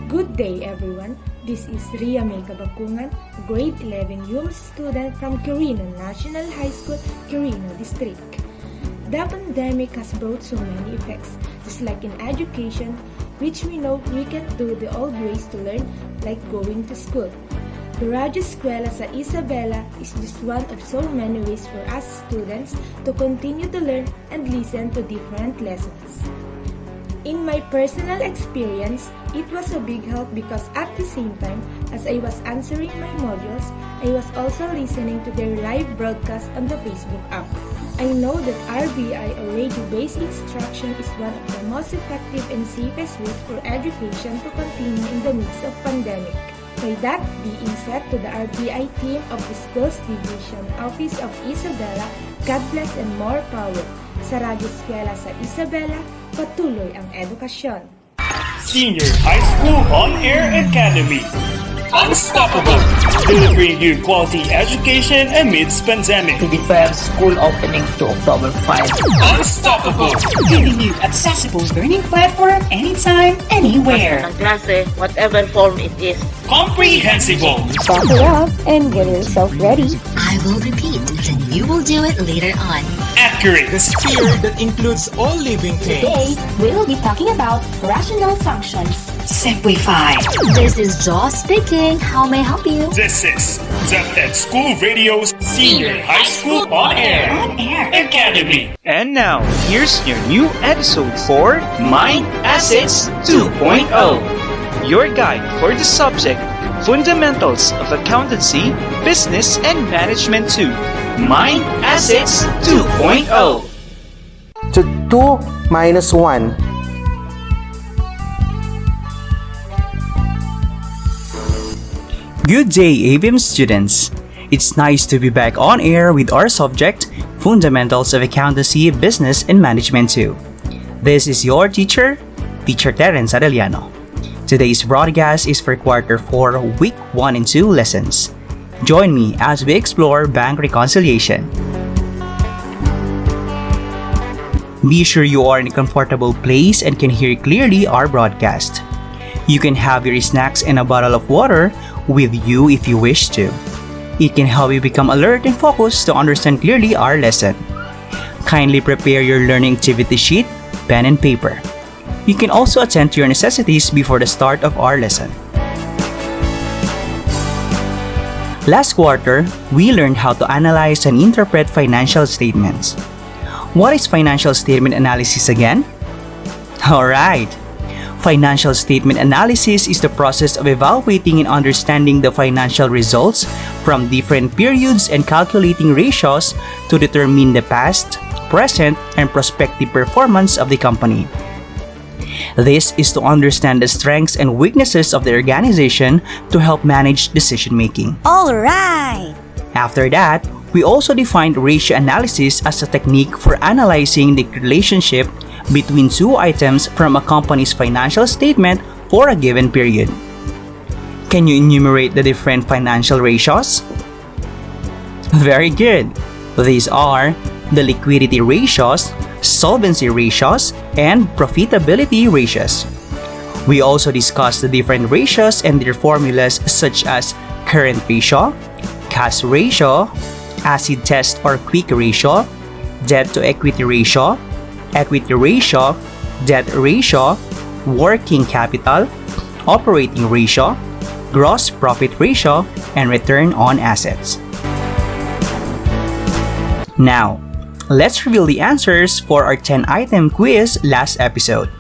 Good day, everyone. This is Ria May Kabakungan, grade 11 UMS student from Quirino National High School, Quirino District. The pandemic has brought so many effects, just like in education, which we know we can't do the old ways to learn, like going to school. The Radyo Eskwela sa Isabela is just one of so many ways for us students to continue to learn and listen to different lessons. In my personal experience, it was a big help because at the same time as I was answering my modules, I was also listening to their live broadcast on the Facebook app. I know that RBI or radio-based instruction is one of the most effective and safest ways for education to continue in the midst of pandemic. By that being said, to the RBI team of the Schools Division Office of Isabela, God bless and more power. Sa Radyo Eskwela sa Isabela, patuloy ang edukasyon. Senior High School On-Air Academy. Unstoppable! Delivering you quality education amidst pandemic. To defer school opening to October 5. Unstoppable! Giving you accessible learning platform anytime, anywhere. Ang klase, whatever form it is. Comprehensible! Buckle up and get yourself ready. I will repeat, and you will do it later on. Accurate! The sphere that includes all living things. Today, we will be talking about rational functions. Simplify. This is Jaws speaking. How may I help you? This is Ed School Radio's Senior High School On-Air Academy. And now, here's your new episode for Mind Assets 2.0. Your guide for the subject Fundamentals of Accountancy, Business and Management 2. Mind Assets 2.0. So 2 minus 1. Good day, Fabm students! It's nice to be back on air with our subject, Fundamentals of Accountancy, Business and Management 2. This is your teacher, Teacher Terence Arellano. Today's broadcast is for Quarter 4, Week 1 and 2 lessons. Join me as we explore bank reconciliation. Be sure you are in a comfortable place and can hear clearly our broadcast. You can have your snacks and a bottle of water with you if you wish to. It can help you become alert and focused to understand clearly our lesson. Kindly prepare your learning activity sheet, pen and paper. You can also attend to your necessities before the start of our lesson. Last quarter, we learned how to analyze and interpret financial statements. What is financial statement analysis again? Alright! Financial statement analysis is the process of evaluating and understanding the financial results from different periods and calculating ratios to determine the past, present, and prospective performance of the company. This is to understand the strengths and weaknesses of the organization to help manage decision-making. Alright! After that, we also defined ratio analysis as a technique for analyzing the relationship between two items from a company's financial statement for a given period. Can you enumerate the different financial ratios? Very good! These are the liquidity ratios, solvency ratios, and profitability ratios. We also discussed the different ratios and their formulas such as current ratio, cash ratio, acid test or quick ratio, debt to equity ratio, debt ratio, working capital, operating ratio, gross profit ratio, and return on assets. Now, let's reveal the answers for our 10-item quiz last episode.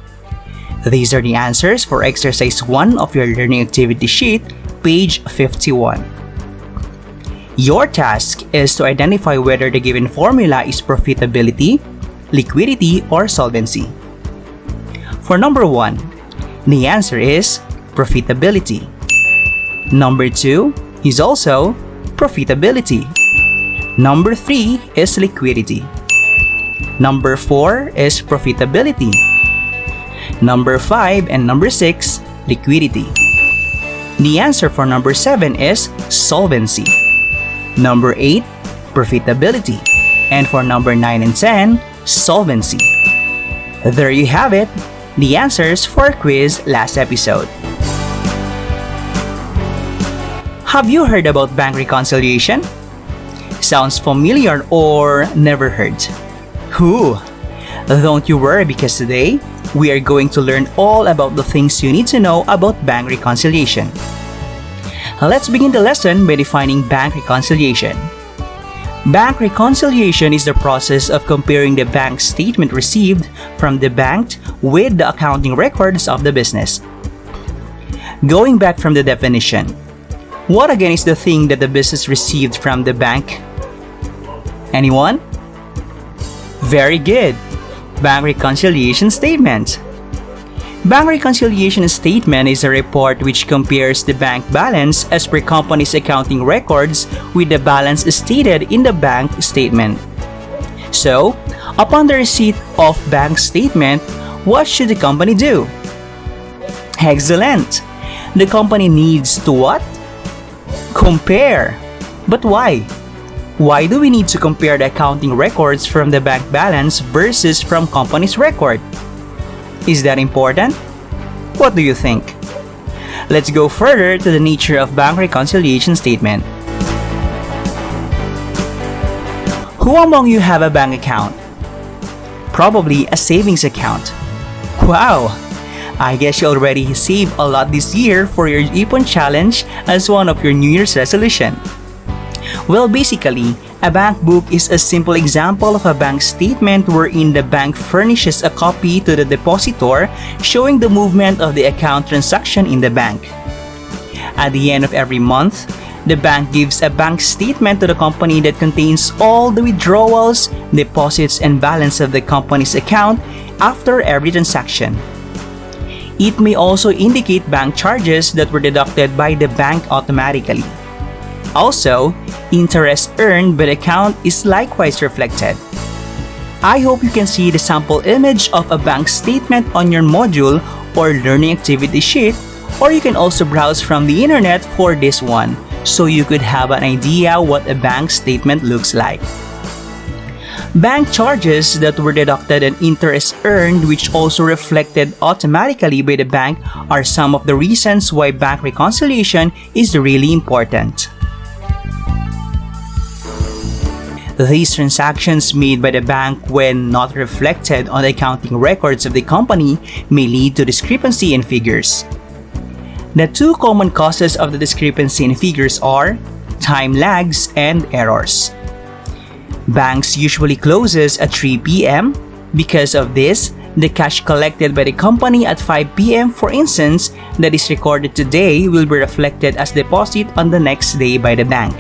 These are the answers for exercise 1 of your learning activity sheet, page 51. Your task is to identify whether the given formula is profitability, liquidity, or solvency. For number 1, the answer is profitability. Number 2 is also profitability. Number 3 is liquidity. Number 4 is profitability. Number 5 and number 6, liquidity. The answer for number 7 is solvency. Number 8, profitability. And for number 9 and 10, solvency. There you have it, the answers for our quiz last episode. Have you heard about bank reconciliation? Sounds familiar or never heard? Whew! Don't you worry, because today, we are going to learn all about the things you need to know about bank reconciliation. Let's begin the lesson by defining bank reconciliation. Bank reconciliation is the process of comparing the bank statement received from the bank with the accounting records of the business. Going back from the definition, what again is the thing that the business received from the bank? Anyone? Very good. Bank reconciliation statement. Bank reconciliation statement is a report which compares the bank balance as per company's accounting records with the balance stated in the bank statement. So, upon the receipt of bank statement, what should the company do? Excellent! The company needs to what? Compare. But why? Why do we need to compare the accounting records from the bank balance versus from company's record? Is that important? What do you think? Let's go further to the nature of bank reconciliation statement. Who among you have a bank account? Probably a savings account. Wow! I guess you already saved a lot this year for your Ipon challenge as one of your New Year's resolution. Well, basically, a bank book is a simple example of a bank statement wherein the bank furnishes a copy to the depositor showing the movement of the account transaction in the bank. At the end of every month, the bank gives a bank statement to the company that contains all the withdrawals, deposits, and balance of the company's account after every transaction. It may also indicate bank charges that were deducted by the bank automatically. Also, interest earned by the account is likewise reflected. I hope you can see the sample image of a bank statement on your module or learning activity sheet, or you can also browse from the internet for this one, so you could have an idea what a bank statement looks like. Bank charges that were deducted and interest earned, which also reflected automatically by the bank, are some of the reasons why bank reconciliation is really important. These transactions made by the bank, when not reflected on the accounting records of the company, may lead to discrepancy in figures. The two common causes of the discrepancy in figures are time lags and errors. Banks usually closes at 3 p.m. Because of this, the cash collected by the company at 5 p.m., for instance, that is recorded today will be reflected as deposit on the next day by the bank.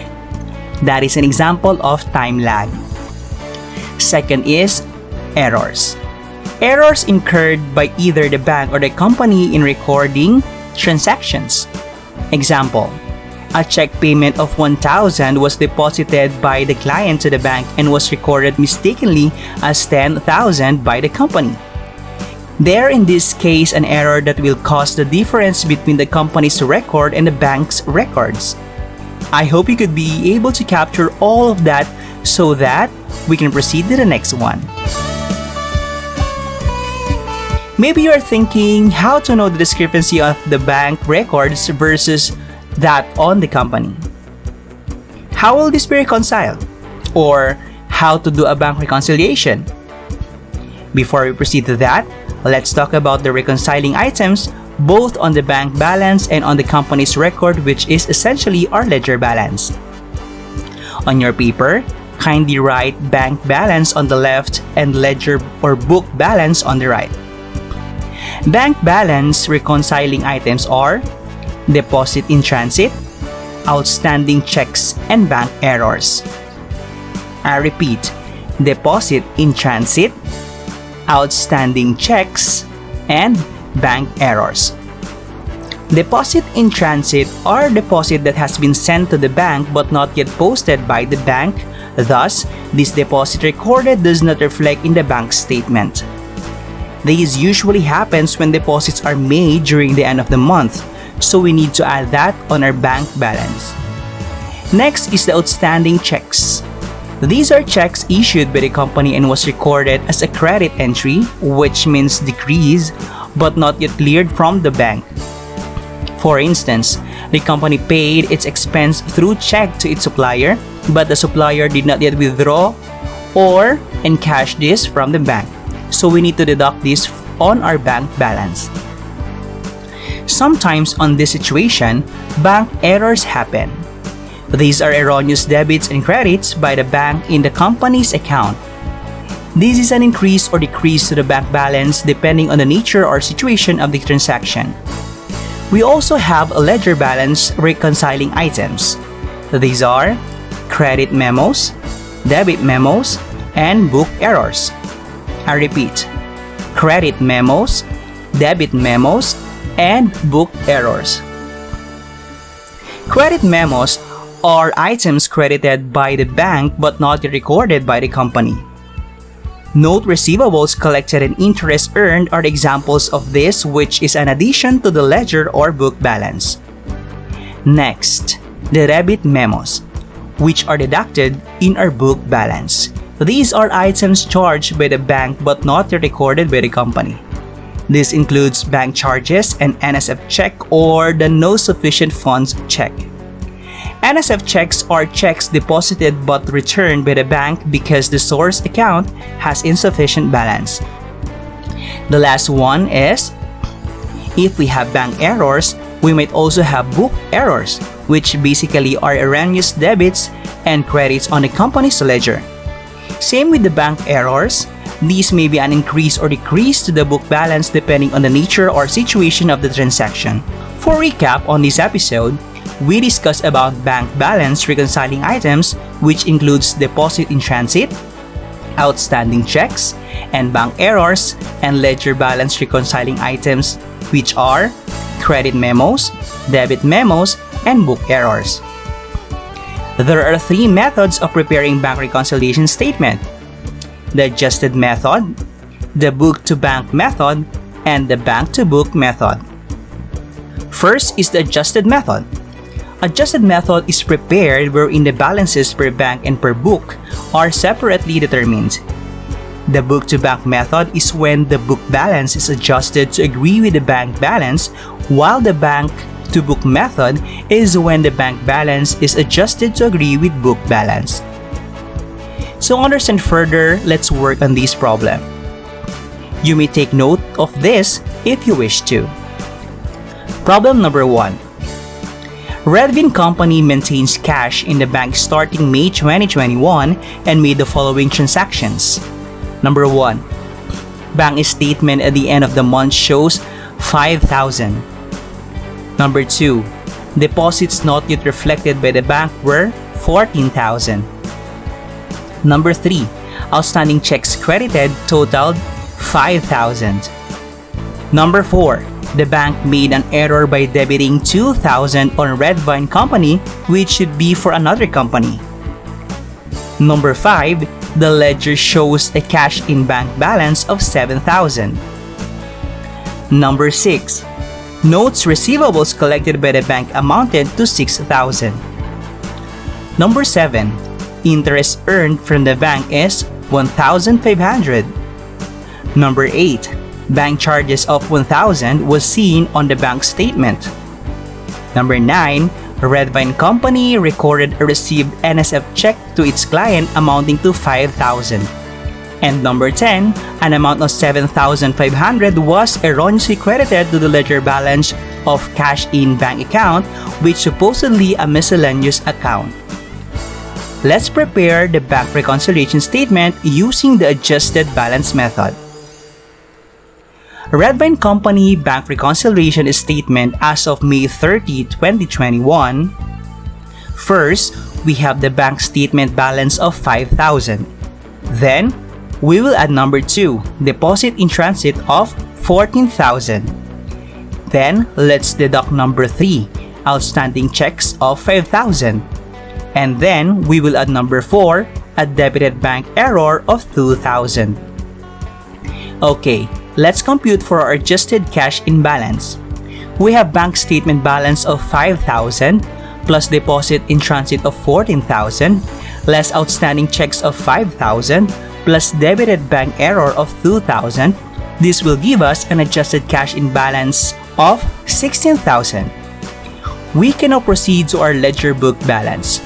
That is an example of time lag. Second is errors. Errors incurred by either the bank or the company in recording transactions. Example, a check payment of 1,000 was deposited by the client to the bank and was recorded mistakenly as 10,000 by the company. There in this case an error that will cause the difference between the company's record and the bank's records. I hope you could be able to capture all of that so that we can proceed to the next one. Maybe you are thinking how to know the discrepancy of the bank records versus that on the company. How will this be reconciled? Or how to do a bank reconciliation? Before we proceed to that, let's talk about the reconciling items both on the bank balance and on the company's record, which is essentially our ledger balance. On your paper, kindly write bank balance on the left and ledger or book balance on the right. Bank balance reconciling items are deposit in transit, outstanding checks, and bank errors. I repeat, deposit in transit, outstanding checks, and bank errors. Deposit in transit are deposit that has been sent to the bank but not yet posted by the bank. Thus, this deposit recorded does not reflect in the bank statement. This usually happens when deposits are made during the end of the month, so we need to add that on our bank balance. Next is the outstanding checks. These are checks issued by the company and was recorded as a credit entry, which means decrease, but not yet cleared from the bank. For instance, the company paid its expense through check to its supplier, but the supplier did not yet withdraw or encash this from the bank. So we need to deduct this on our bank balance. Sometimes on this situation, bank errors happen. These are erroneous debits and credits by the bank in the company's account. This is an increase or decrease to the bank balance depending on the nature or situation of the transaction. We also have a ledger balance reconciling items. These are credit memos, debit memos, and book errors. I repeat, credit memos, debit memos, and book errors. Credit memos are items credited by the bank but not yet recorded by the company. Note receivables collected and interest earned are examples of this, which is an addition to the ledger or book balance. Next, the debit memos, which are deducted in our book balance. These are items charged by the bank but not yet recorded by the company. This includes bank charges and NSF check or the no sufficient funds check. NSF checks are checks deposited but returned by the bank because the source account has insufficient balance. The last one is, if we have bank errors, we might also have book errors, which basically are erroneous debits and credits on the company's ledger. Same with the bank errors. These may be an increase or decrease to the book balance depending on the nature or situation of the transaction. For recap on this episode, we discussed about bank balance reconciling items, which includes deposit in transit, outstanding checks, and bank errors, and ledger balance reconciling items, which are credit memos, debit memos, and book errors. There are three methods of preparing bank reconciliation statement: the adjusted method, the book-to-bank method, and the bank-to-book method. First is the adjusted method. Adjusted method is prepared wherein the balances per bank and per book are separately determined. The book-to-bank method is when the book balance is adjusted to agree with the bank balance, while the bank-to-book method is when the bank balance is adjusted to agree with book balance. So to understand further, let's work on this problem. You may take note of this if you wish to. Problem number 1. Redvin Company maintains cash in the bank starting May 2021 and made the following transactions. Number 1. Bank statement at the end of the month shows 5,000. Number 2. Deposits not yet reflected by the bank were 14,000. Number 3. Outstanding checks credited totaled 5,000. Number 4. The bank made an error by debiting 2,000 on Redvine Company, which should be for another company. Number 5. The ledger shows a cash in bank balance of 7,000. Number 6. Notes receivables collected by the bank amounted to 6,000. Number 7. Interest earned from the bank is 1,500. Number 8. Bank charges of 1,000 was seen on the bank statement. Number 9. Redvine Company recorded a received NSF check to its client amounting to 5,000. And number 10, an amount of 7,500 was erroneously credited to the ledger balance of cash in bank account, which supposedly a miscellaneous account. Let's prepare the bank reconciliation statement using the adjusted balance method. Redvine Company Bank Reconciliation Statement as of May 30, 2021. First, we have the bank statement balance of 5,000. Then, we will add number 2, deposit in transit of 14,000. Then, let's deduct number 3, outstanding checks of 5,000. And then, we will add number 4, a debited bank error of 2,000. Okay. Let's compute for our adjusted cash in balance. We have bank statement balance of 5,000 plus deposit in transit of 14,000. less outstanding checks of 5,000 plus debited bank error of 2,000. This will give us an adjusted cash in balance of 16,000. We can now proceed to our ledger book balance.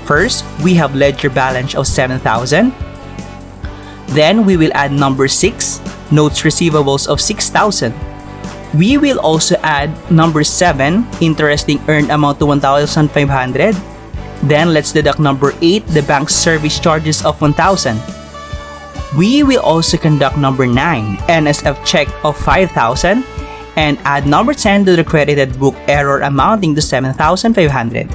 First, we have ledger balance of 7,000. Then we will add number 6, notes receivables of 6,000. We will also add number 7, interest earned amount to 1,500. Then let's deduct number 8, the bank service charges of 1,000. We will also conduct number 9, NSF check of 5,000, and add number 10 to the credited book error amounting to 7,500.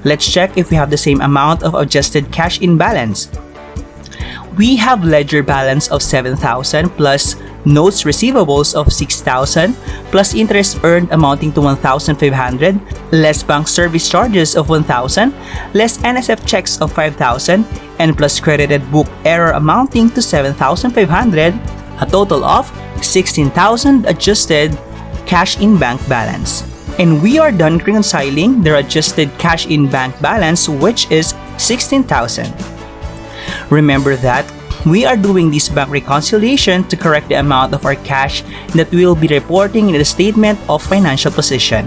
Let's check if we have the same amount of adjusted cash in balance. We have ledger balance of 7,000 plus notes receivables of 6,000 plus interest earned amounting to 1,500 less bank service charges of 1,000 less NSF checks of 5,000 and plus credited book error amounting to 7,500, a total of 16,000 adjusted cash in bank balance. And we are done reconciling their adjusted cash in bank balance, which is 16,000. Remember that we are doing this bank reconciliation to correct the amount of our cash that we will be reporting in the statement of financial position.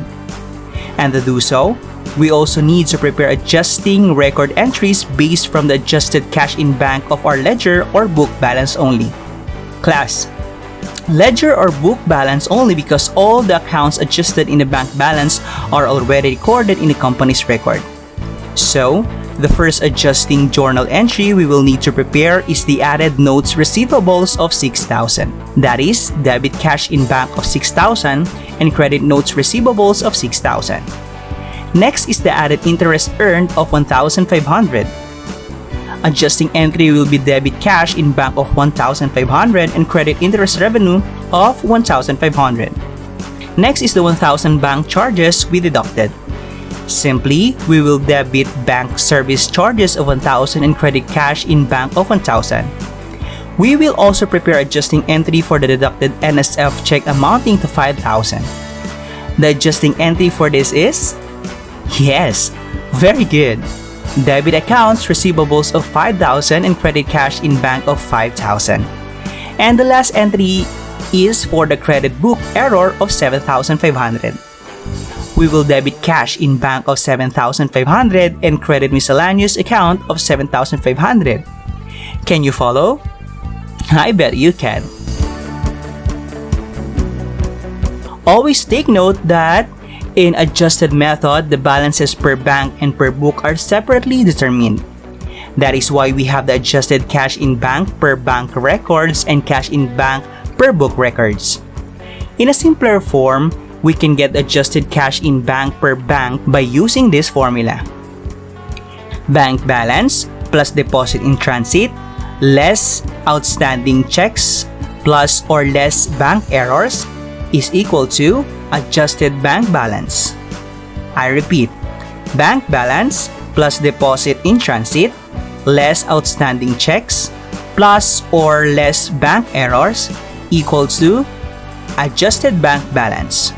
And to do so, we also need to prepare adjusting record entries based from the adjusted cash in bank of our ledger or book balance only. Class, ledger or book balance only because all the accounts adjusted in the bank balance are already recorded in the company's record. So, the first adjusting journal entry we will need to prepare is the added notes receivables of 6,000. That is, debit cash in bank of 6,000 and credit notes receivables of 6,000. Next is the added interest earned of 1,500. Adjusting entry will be debit cash in bank of 1,500 and credit interest revenue of 1,500. Next is the 1,000 bank charges we deducted. Simply, we will debit bank service charges of 1,000 and credit cash in bank of 1,000. We will also prepare adjusting entry for the deducted NSF check amounting to 5,000. The adjusting entry for this is? Yes, very good. Debit accounts receivables of 5,000 and credit cash in bank of 5,000. And the last entry is for the credit book error of 7,500. We will debit cash in bank of 7,500 and credit miscellaneous account of 7,500. Can you follow? I bet you can. Always take note that in adjusted method, the balances per bank and per book are separately determined. That is why we have the adjusted cash in bank per bank records and cash in bank per book records. In a simpler form, we can get adjusted cash in bank per bank by using this formula. Bank balance plus deposit in transit less outstanding checks plus or less bank errors is equal to adjusted bank balance. I repeat, bank balance plus deposit in transit less outstanding checks plus or less bank errors equals to adjusted bank balance.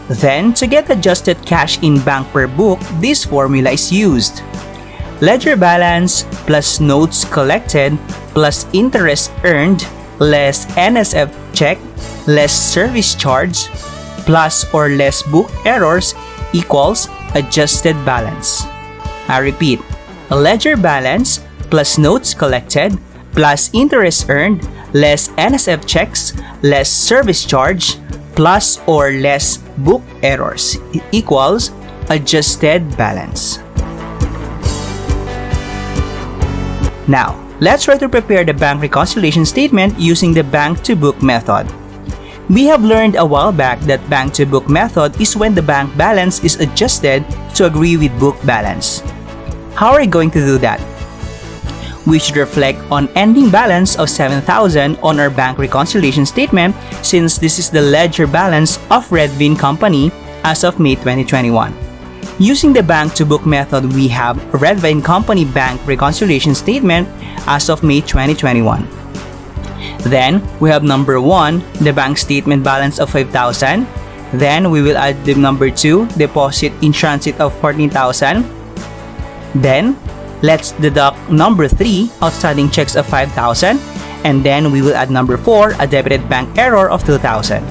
Then, to get adjusted cash in bank per book, this formula is used. Ledger balance plus notes collected plus interest earned less NSF check less service charge plus or less book errors equals adjusted balance. I repeat, ledger balance plus notes collected plus interest earned less NSF checks less service charge plus or less book errors equals adjusted balance. Now, let's try to prepare the bank reconciliation statement using the bank to book method. We have learned a while back that bank to book method is when the bank balance is adjusted to agree with book balance. How are we going to do that? We should reflect on ending balance of 7,000 on our bank reconciliation statement since this is the ledger balance of Redvin Company as of May 2021. Using the bank to book method, we have Redvin Company bank reconciliation statement as of May 2021. Then, we have number 1, the bank statement balance of 5,000. Then, we will add the number 2, deposit in transit of 14,000. Then, let's deduct number 3, outstanding checks of 5,000, and then we will add number 4, a debited bank error of 2,000.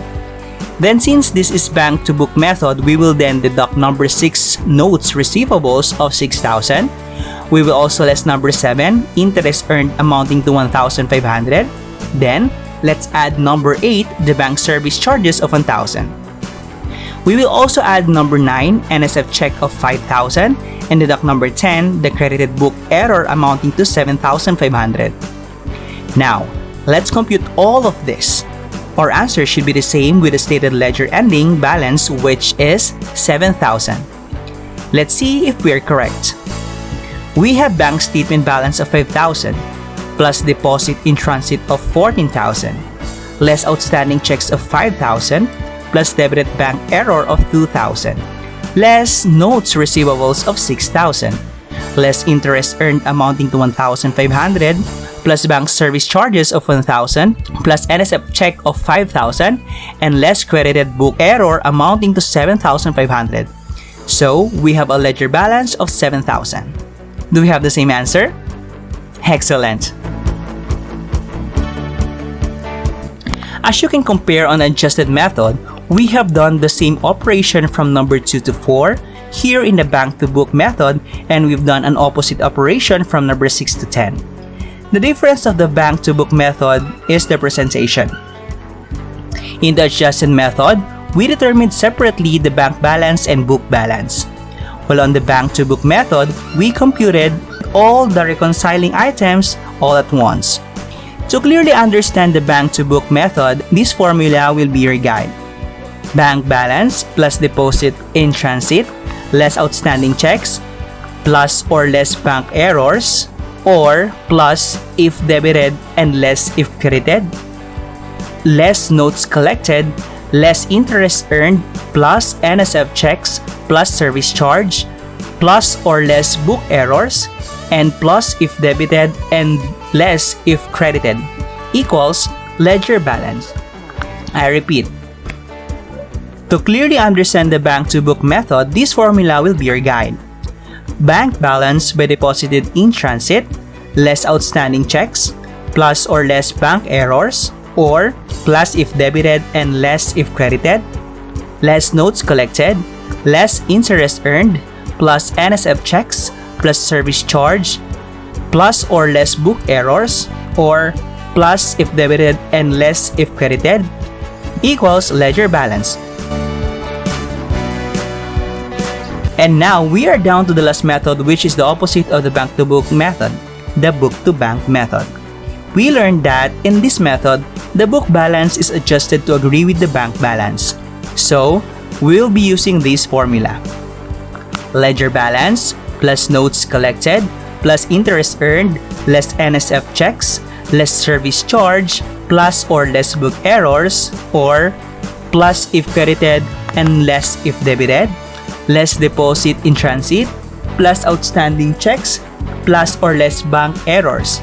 Then since this is bank to book method, we will then deduct number 6, notes receivables of 6,000. We will also less number 7, interest earned amounting to 1,500. Then, let's add number 8, the bank service charges of 1,000. We will also add number 9, NSF check of 5,000, and deduct number 10, the credited book error amounting to 7,500. Now, let's compute all of this. Our answer should be the same with the stated ledger ending balance, which is 7,000. Let's see if we are correct. We have bank statement balance of 5,000 plus deposit in transit of 14,000 less outstanding checks of 5,000 plus debited bank error of 2,000 less notes receivables of 6,000 less interest earned amounting to 1,500 plus bank service charges of 1,000 plus NSF check of 5,000 and less credited book error amounting to 7,500. So, we have a ledger balance of 7,000. Do we have the same answer? Excellent! As you can compare on the adjusted method, we have done the same operation from number 2 to 4 here in the bank to book method, and we've done an opposite operation from number 6 to 10. The difference of the bank to book method is the presentation. In the adjusted method, we determined separately the bank balance and book balance. While on the bank to book method, we computed all the reconciling items all at once. To clearly understand the bank to book method, this formula will be your guide. Bank balance plus deposit in transit less outstanding checks plus or less bank errors or plus if debited and less if credited less notes collected less interest earned plus NSF checks plus service charge plus or less book errors and plus if debited and less if credited equals ledger balance. I repeat. To clearly understand the bank to book method, this formula will be your guide. Bank balance by deposited in transit less outstanding checks plus or less bank errors or plus if debited and less if credited less notes collected less interest earned plus NSF checks plus service charge plus or less book errors or plus if debited and less if credited equals ledger balance. And now we are down to the last method, which is the opposite of the bank to book method, the book to bank method. We learned that in this method, the book balance is adjusted to agree with the bank balance. So, we'll be using this formula. Ledger balance plus notes collected plus interest earned less NSF checks less service charge plus or less book errors or plus if credited and less if debited less deposit in transit plus outstanding checks plus or less bank errors.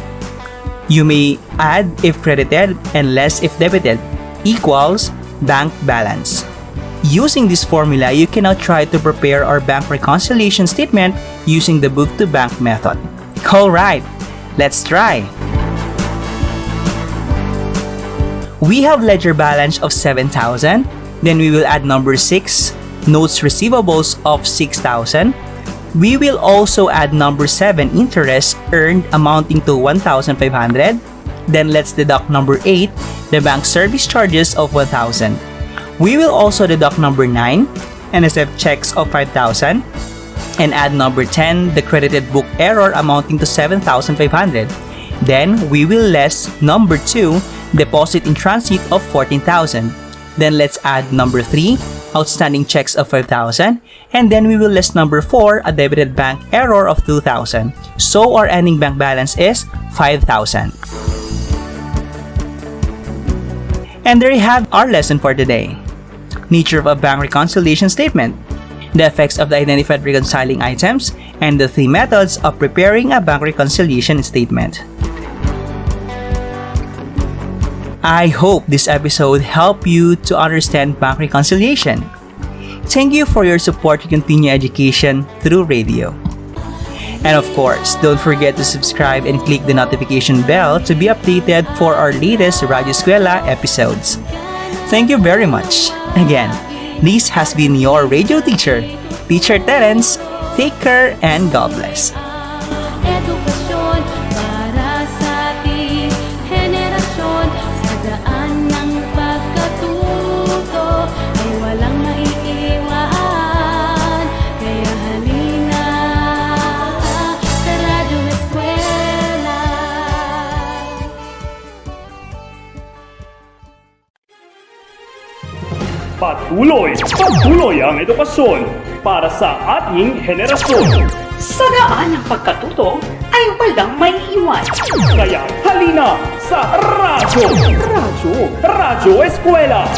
You may add if credited and less if debited equals bank balance. Using this formula, you can now try to prepare our bank reconciliation statement using the book to bank method. Alright, let's try. We have ledger balance of 7,000, then we will add number 6, notes receivables of 6,000. We will also add number 7, interest earned amounting to 1,500. Then let's deduct number 8, the bank service charges of 1,000. We will also deduct number 9, NSF checks of 5,000. And add number 10, the credited book error amounting to 7,500. Then we will less number 2, deposit in transit of 14,000. Then let's add number 3, outstanding checks of 5,000, and then we will list number 4, a debited bank error of 2,000. So our ending bank balance is 5,000. And there you have our lesson for today. Nature of a bank reconciliation statement, the effects of the identified reconciling items, and the 3 methods of preparing a bank reconciliation statement. I hope this episode helped you to understand bank reconciliation. Thank you for your support to continue education through radio. And of course, don't forget to subscribe and click the notification bell to be updated for our latest Radyo Eskwela episodes. Thank you very much. Again, this has been your radio teacher, Teacher Terence. Take care and God bless. Edukasyon para sa ating henerasyon, sa daan ng pagkatuto ay walang maiiwan. Kaya halina sa Radyo Eskwela. Patuloy ang edukasyon para sa ating henerasyon. Sa daan ng pagkatuto ay walang maiiwan. Kaya halina sa Radyo Eskwela.